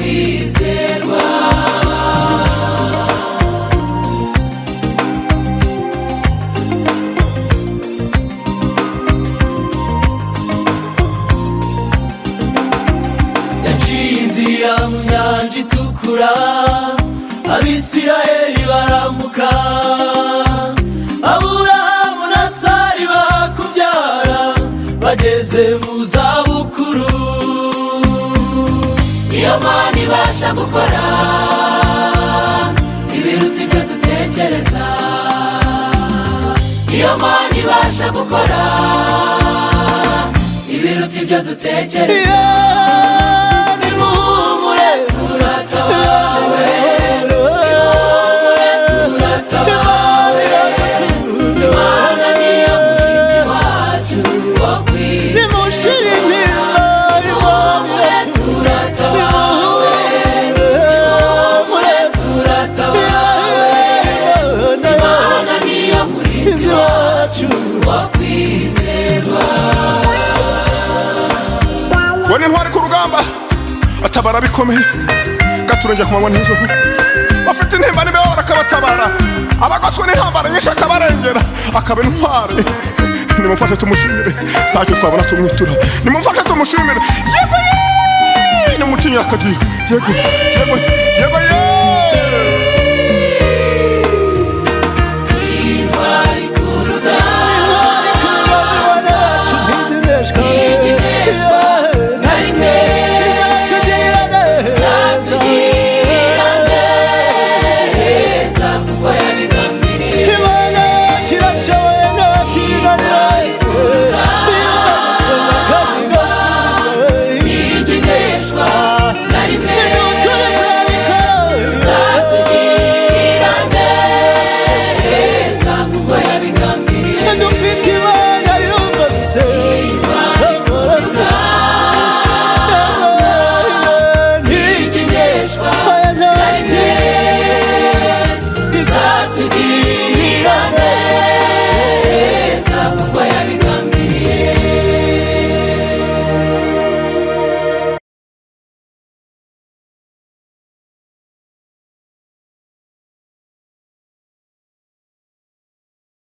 kwizerwa. Yaciye inzira mu nyanja itukura, Abisirayeli barambuka. Aburahamu na Sara bakubyara, bageze mu zabukuru. Iyo Mana ibasha gukora ibiruta ibyo dutekereza. Iyo Mana ibasha gukora ibiruta ibyo dutekereza. Nimuhumure turatabawe, nimuhumure turatabawe. Imana niyo murinzi wacu wo kwizerwa. Nimushire intimba, nimuhumure turatabawe, nimuhumure turatabawe. Imana niyo murinzi wacu wo kwizerwa. Wari intwari ku rugamba, atabara bikomeye, gaturengera ku manywa n'ijoro. Bafite intimba n'imibabaro akabatabara, abagoswe n'intambara nyinshi akabarengera, akaba intwari. Nimumfashe tumushimire, ntacyo twabona tumwitura. Nimumfashe tumushimire. Yego ye! Nimucinyira akadiho. Yego, yego, yego ye!